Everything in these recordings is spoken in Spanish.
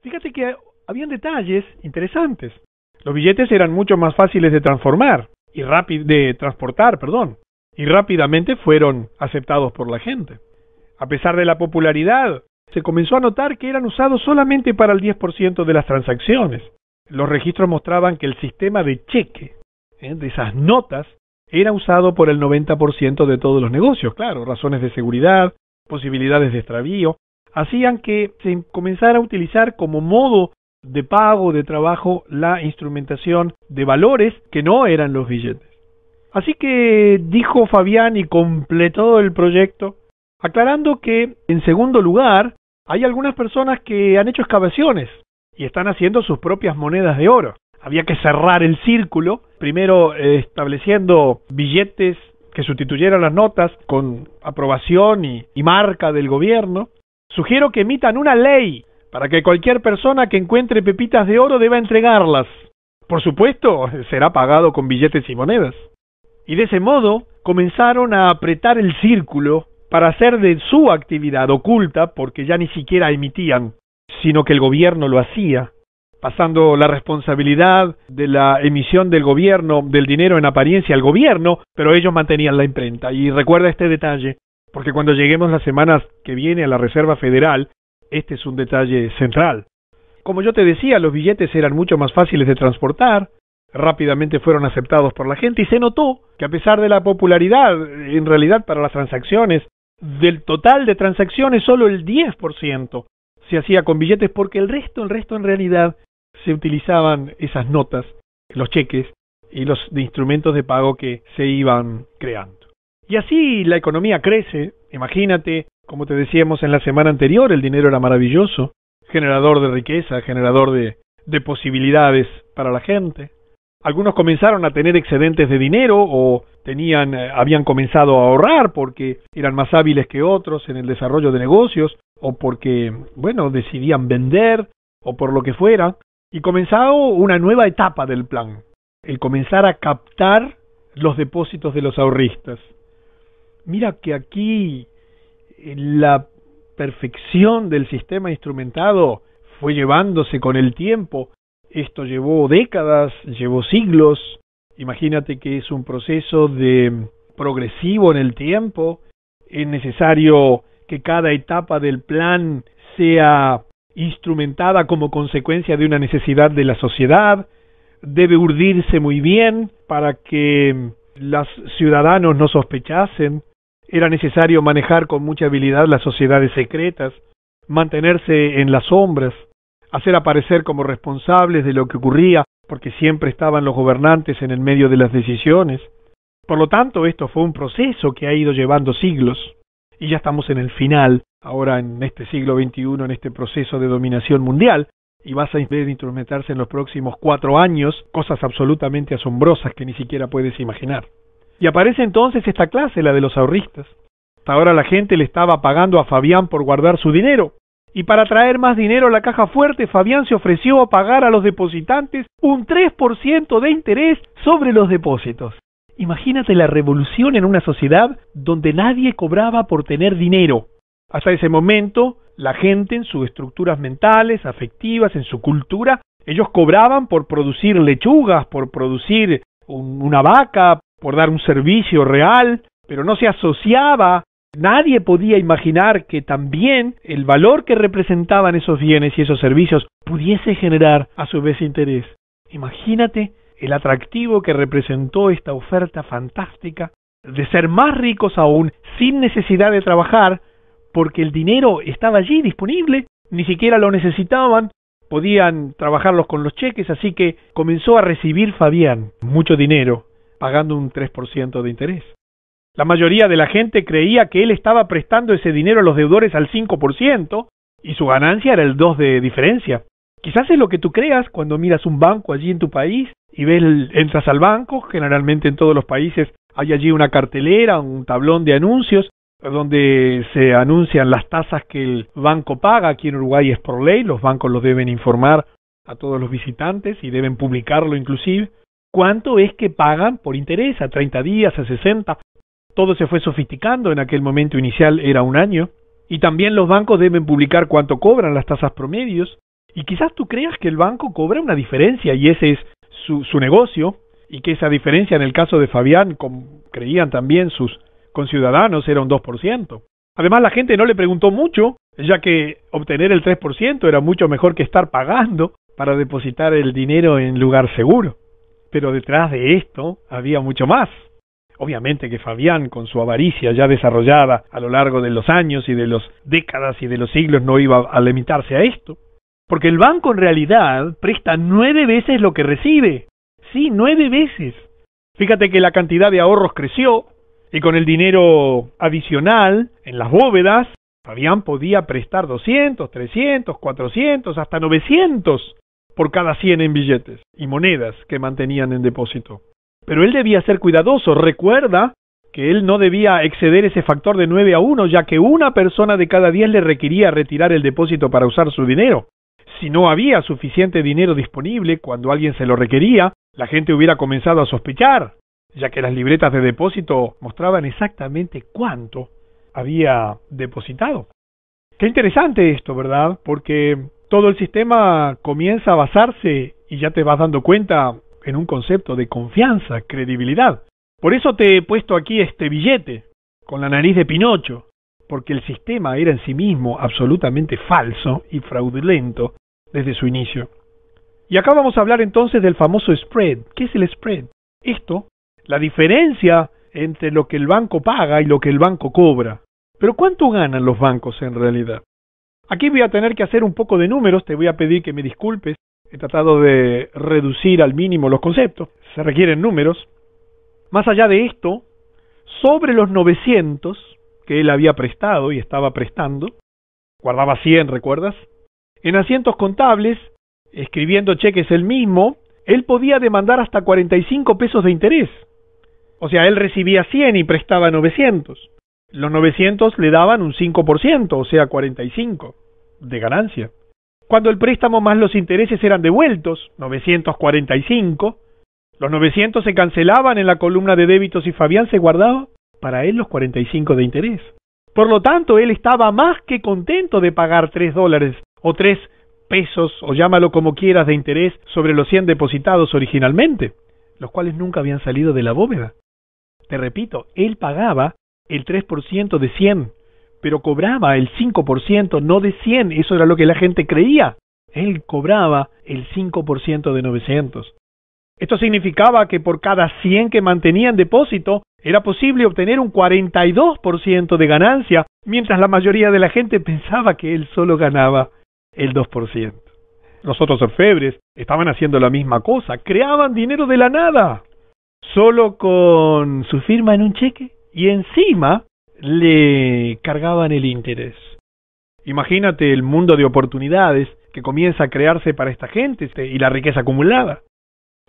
Fíjate que habían detalles interesantes. Los billetes eran mucho más fáciles de transportar, y rápidamente fueron aceptados por la gente. A pesar de la popularidad, se comenzó a notar que eran usados solamente para el 10% de las transacciones. Los registros mostraban que el sistema de cheque, de esas notas, era usado por el 90% de todos los negocios. Claro, razones de seguridad, posibilidades de extravío, hacían que se comenzara a utilizar como modo de pago, de trabajo, la instrumentación de valores que no eran los billetes. Así que dijo Fabián y completó el proyecto, aclarando que, en segundo lugar, hay algunas personas que han hecho excavaciones y están haciendo sus propias monedas de oro. Había que cerrar el círculo, primero estableciendo billetes que sustituyeran las notas con aprobación y marca del gobierno. Sugiero que emitan una ley para que cualquier persona que encuentre pepitas de oro deba entregarlas. Por supuesto, será pagado con billetes y monedas. Y de ese modo comenzaron a apretar el círculo para hacer de su actividad oculta, porque ya ni siquiera emitían, sino que el gobierno lo hacía, pasando la responsabilidad de la emisión del gobierno, del dinero en apariencia al gobierno, pero ellos mantenían la imprenta. Y recuerda este detalle, porque cuando lleguemos las semanas que viene a la Reserva Federal, este es un detalle central. Como yo te decía, los billetes eran mucho más fáciles de transportar, rápidamente fueron aceptados por la gente y se notó que a pesar de la popularidad, en realidad para las transacciones, del total de transacciones solo el 10% se hacía con billetes, porque el resto en realidad se utilizaban esas notas, los cheques y los instrumentos de pago que se iban creando. Y así la economía crece. Imagínate, como te decíamos en la semana anterior, el dinero era maravilloso, generador de riqueza, generador de posibilidades para la gente. Algunos comenzaron a tener excedentes de dinero o habían comenzado a ahorrar porque eran más hábiles que otros en el desarrollo de negocios o porque, decidían vender o por lo que fuera. Y comenzó una nueva etapa del plan, el comenzar a captar los depósitos de los ahorristas. Mira que aquí la perfección del sistema instrumentado fue llevándose con el tiempo. Esto llevó décadas, llevó siglos. Imagínate que es un proceso progresivo en el tiempo. Es necesario que cada etapa del plan sea instrumentada como consecuencia de una necesidad de la sociedad. Debe urdirse muy bien para que los ciudadanos no sospechasen. Era necesario manejar con mucha habilidad las sociedades secretas, mantenerse en las sombras, hacer aparecer como responsables de lo que ocurría, porque siempre estaban los gobernantes en el medio de las decisiones. Por lo tanto, esto fue un proceso que ha ido llevando siglos, y ya estamos en el final, ahora en este siglo XXI, en este proceso de dominación mundial, y vas a ver instrumentarse en los próximos 4 años cosas absolutamente asombrosas que ni siquiera puedes imaginar. Y aparece entonces esta clase, la de los ahorristas. Hasta ahora la gente le estaba pagando a Fabián por guardar su dinero. Y para traer más dinero a la caja fuerte, Fabián se ofreció a pagar a los depositantes un 3% de interés sobre los depósitos. Imagínate la revolución en una sociedad donde nadie cobraba por tener dinero. Hasta ese momento, la gente en sus estructuras mentales, afectivas, en su cultura, ellos cobraban por producir lechugas, por producir una vaca, por dar un servicio real, pero no se asociaba. Nadie podía imaginar que también el valor que representaban esos bienes y esos servicios pudiese generar a su vez interés. Imagínate el atractivo que representó esta oferta fantástica de ser más ricos aún sin necesidad de trabajar, porque el dinero estaba allí disponible, ni siquiera lo necesitaban, podían trabajarlos con los cheques, así que comenzó a recibir Fabián mucho dinero, pagando un 3% de interés. La mayoría de la gente creía que él estaba prestando ese dinero a los deudores al 5% y su ganancia era el 2% de diferencia. Quizás es lo que tú creas cuando miras un banco allí en tu país y entras al banco. Generalmente en todos los países hay allí una cartelera, un tablón de anuncios donde se anuncian las tasas que el banco paga. Aquí en Uruguay es por ley, los bancos los deben informar a todos los visitantes y deben publicarlo inclusive. ¿Cuánto es que pagan por interés? ¿A 30 días? ¿A 60? Todo se fue sofisticando, en aquel momento inicial era 1 año, y también los bancos deben publicar cuánto cobran las tasas promedios, Y quizás tú creas que el banco cobra una diferencia y ese es su negocio, y que esa diferencia en el caso de Fabián, como creían también sus conciudadanos, era un 2%. Además, la gente no le preguntó mucho, ya que obtener el 3% era mucho mejor que estar pagando para depositar el dinero en lugar seguro. Pero detrás de esto había mucho más. Obviamente que Fabián, con su avaricia ya desarrollada a lo largo de los años y de las décadas y de los siglos, no iba a limitarse a esto. Porque el banco en realidad presta 9 veces lo que recibe. Sí, 9 veces. Fíjate que la cantidad de ahorros creció, y con el dinero adicional en las bóvedas, Fabián podía prestar 200, 300, 400, hasta 900 por cada 100 en billetes y monedas que mantenían en depósito. Pero él debía ser cuidadoso. Recuerda que él no debía exceder ese factor de 9-1, ya que una persona de cada 10 le requería retirar el depósito para usar su dinero. Si no había suficiente dinero disponible cuando alguien se lo requería, la gente hubiera comenzado a sospechar, ya que las libretas de depósito mostraban exactamente cuánto había depositado. Qué interesante esto, ¿verdad? Porque todo el sistema comienza a basarse, y ya te vas dando cuenta, en un concepto de confianza, credibilidad. Por eso te he puesto aquí este billete, con la nariz de Pinocho, porque el sistema era en sí mismo absolutamente falso y fraudulento desde su inicio. Y acá vamos a hablar entonces del famoso spread. ¿Qué es el spread? Esto, la diferencia entre lo que el banco paga y lo que el banco cobra. Pero ¿cuánto ganan los bancos en realidad? Aquí voy a tener que hacer un poco de números, te voy a pedir que me disculpes. He tratado de reducir al mínimo los conceptos, se requieren números. Más allá de esto, sobre los 900 que él había prestado y estaba prestando, guardaba 100, ¿recuerdas? En asientos contables, escribiendo cheques él mismo, él podía demandar hasta 45 pesos de interés. O sea, él recibía 100 y prestaba 900. Los 900 le daban un 5%, o sea, 45 de ganancia. Cuando el préstamo más los intereses eran devueltos, 945, los 900 se cancelaban en la columna de débitos y Fabián se guardaba para él los 45 de interés. Por lo tanto, él estaba más que contento de pagar $3 o 3 pesos, o llámalo como quieras, de interés sobre los 100 depositados originalmente, los cuales nunca habían salido de la bóveda. Te repito, él pagaba el 3% de 100, pero cobraba el 5%, no de 100, eso era lo que la gente creía. Él cobraba el 5% de 900. Esto significaba que por cada 100 que mantenía en depósito, era posible obtener un 42% de ganancia, mientras la mayoría de la gente pensaba que él solo ganaba el 2%. Los otros orfebres estaban haciendo la misma cosa, creaban dinero de la nada, solo con su firma en un cheque, y encima le cargaban el interés. Imagínate el mundo de oportunidades que comienza a crearse para esta gente y la riqueza acumulada.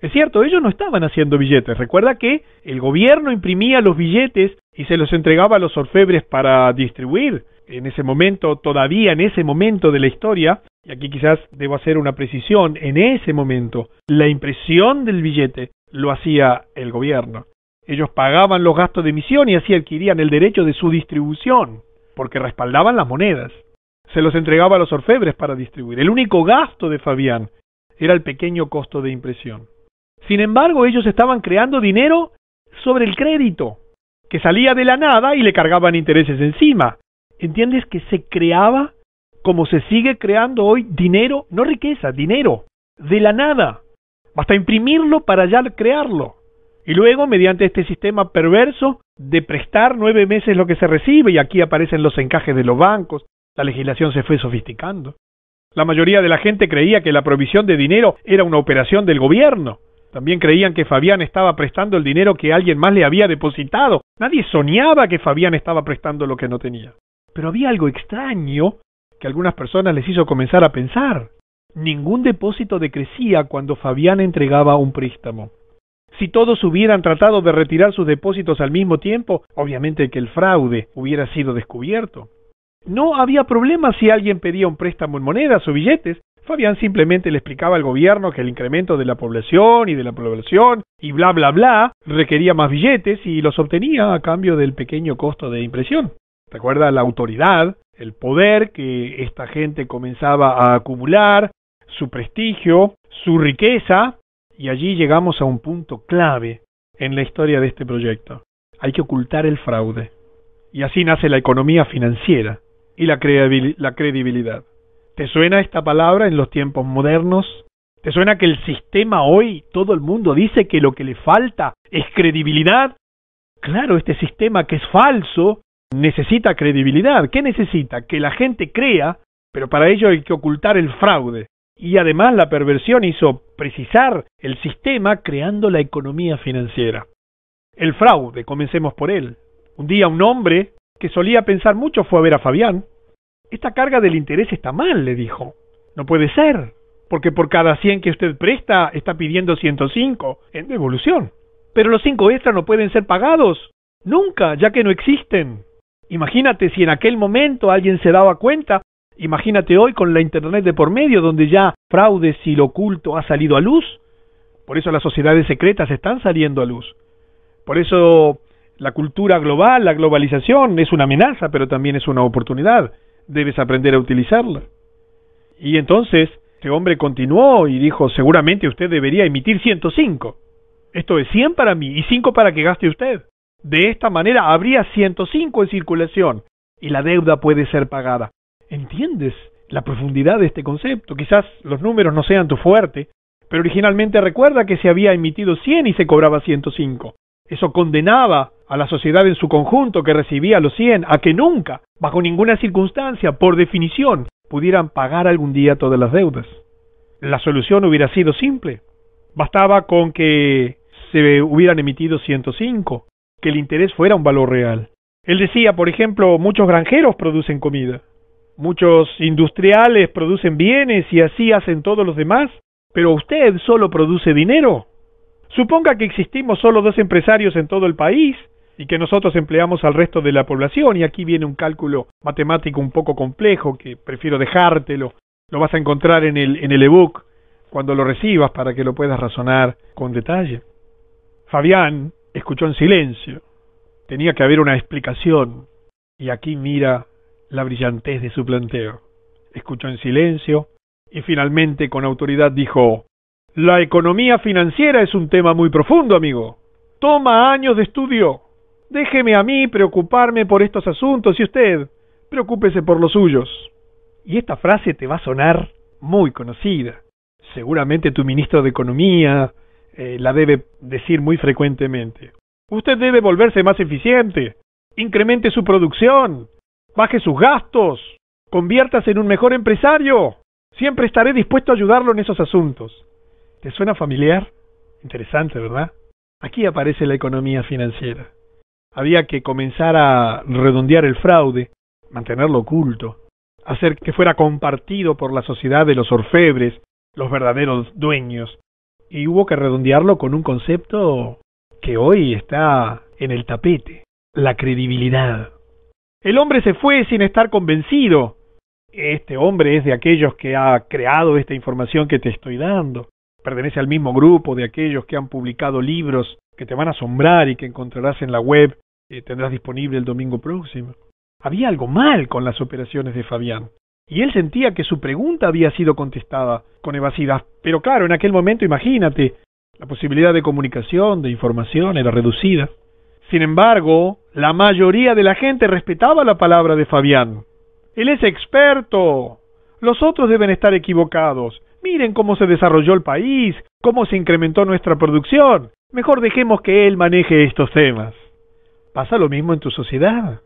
Es cierto, ellos no estaban haciendo billetes. Recuerda que el gobierno imprimía los billetes y se los entregaba a los orfebres para distribuir. En ese momento, todavía en ese momento de la historia, y aquí quizás debo hacer una precisión, en ese momento, la impresión del billete lo hacía el gobierno. Ellos pagaban los gastos de emisión y así adquirían el derecho de su distribución, porque respaldaban las monedas. Se los entregaba a los orfebres para distribuir. El único gasto de Fabián era el pequeño costo de impresión. Sin embargo, ellos estaban creando dinero sobre el crédito, que salía de la nada y le cargaban intereses encima. ¿Entiendes que se creaba, como se sigue creando hoy, dinero, no riqueza, dinero, de la nada? Basta imprimirlo para ya crearlo. Y luego, mediante este sistema perverso de prestar 9 meses lo que se recibe, y aquí aparecen los encajes de los bancos, la legislación se fue sofisticando. La mayoría de la gente creía que la provisión de dinero era una operación del gobierno. También creían que Fabián estaba prestando el dinero que alguien más le había depositado. Nadie soñaba que Fabián estaba prestando lo que no tenía. Pero había algo extraño que a algunas personas les hizo comenzar a pensar. Ningún depósito decrecía cuando Fabián entregaba un préstamo. Si todos hubieran tratado de retirar sus depósitos al mismo tiempo, obviamente que el fraude hubiera sido descubierto. No había problema si alguien pedía un préstamo en monedas o billetes. Fabián simplemente le explicaba al gobierno que el incremento de la población y bla bla bla requería más billetes y los obtenía a cambio del pequeño costo de impresión. Recuerda la autoridad, el poder que esta gente comenzaba a acumular, su prestigio, su riqueza, y allí llegamos a un punto clave en la historia de este proyecto. Hay que ocultar el fraude. Y así nace la economía financiera y la credibilidad. ¿Te suena esta palabra en los tiempos modernos? ¿Te suena que el sistema hoy, todo el mundo dice que lo que le falta es credibilidad? Claro, este sistema que es falso necesita credibilidad. ¿Qué necesita? Que la gente crea, pero para ello hay que ocultar el fraude. Y además la perversión hizo precisar el sistema creando la economía financiera. El fraude, comencemos por él. Un día un hombre que solía pensar mucho fue a ver a Fabián. Esta carga del interés está mal, le dijo. No puede ser, porque por cada 100 que usted presta está pidiendo 105 en devolución. Pero los 5 extras no pueden ser pagados. Nunca, ya que no existen. Imagínate si en aquel momento alguien se daba cuenta. Imagínate hoy con la internet de por medio, donde ya fraudes y lo oculto ha salido a luz. Por eso las sociedades secretas están saliendo a luz. Por eso la cultura global, la globalización, es una amenaza, pero también es una oportunidad. Debes aprender a utilizarla. Y entonces, este hombre continuó y dijo, seguramente usted debería emitir 105. Esto es 100 para mí y 5 para que gaste usted. De esta manera habría 105 en circulación y la deuda puede ser pagada. ¿Entiendes la profundidad de este concepto? Quizás los números no sean tu fuerte, pero originalmente recuerda que se había emitido 100 y se cobraba 105. Eso condenaba a la sociedad en su conjunto que recibía los 100 a que nunca, bajo ninguna circunstancia, por definición, pudieran pagar algún día todas las deudas. La solución hubiera sido simple. Bastaba con que se hubieran emitido 105, que el interés fuera un valor real. Él decía, por ejemplo, muchos granjeros producen comida, muchos industriales producen bienes y así hacen todos los demás, pero usted solo produce dinero. Suponga que existimos solo 2 empresarios en todo el país y que nosotros empleamos al resto de la población, y aquí viene un cálculo matemático un poco complejo que prefiero dejártelo. Lo vas a encontrar en el ebook cuando lo recibas para que lo puedas razonar con detalle. Fabián escuchó en silencio. Tenía que haber una explicación, y aquí mira la brillantez de su planteo. Escuchó en silencio y finalmente con autoridad dijo: la economía financiera es un tema muy profundo, amigo. Toma años de estudio. Déjeme a mí preocuparme por estos asuntos y usted, preocúpese por los suyos. Y esta frase te va a sonar muy conocida. Seguramente tu ministro de Economía la debe decir muy frecuentemente. Usted debe volverse más eficiente. Incremente su producción. Baje sus gastos. Conviértase en un mejor empresario. Siempre estaré dispuesto a ayudarlo en esos asuntos. ¿Te suena familiar? Interesante, ¿verdad? Aquí aparece la economía financiera. Había que comenzar a redondear el fraude, mantenerlo oculto, hacer que fuera compartido por la sociedad de los orfebres, los verdaderos dueños, y hubo que redondearlo con un concepto que hoy está en el tapete: la credibilidad. El hombre se fue sin estar convencido. Este hombre es de aquellos que ha creado esta información que te estoy dando. Pertenece al mismo grupo de aquellos que han publicado libros que te van a asombrar y que encontrarás en la web que tendrás disponible el domingo próximo. Había algo mal con las operaciones de Fabián, y él sentía que su pregunta había sido contestada con evasividad. Pero claro, en aquel momento, imagínate, la posibilidad de comunicación, de información, era reducida. Sin embargo, la mayoría de la gente respetaba la palabra de Fabián. Él es experto. Los otros deben estar equivocados. Miren cómo se desarrolló el país, cómo se incrementó nuestra producción. Mejor dejemos que él maneje estos temas. Pasa lo mismo en tu sociedad.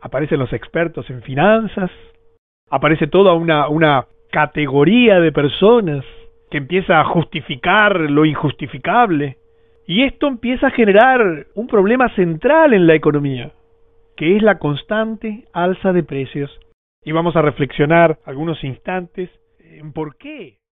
Aparecen los expertos en finanzas. Aparece toda una categoría de personas que empieza a justificar lo injustificable. Y esto empieza a generar un problema central en la economía, que es la constante alza de precios. Y vamos a reflexionar algunos instantes en por qué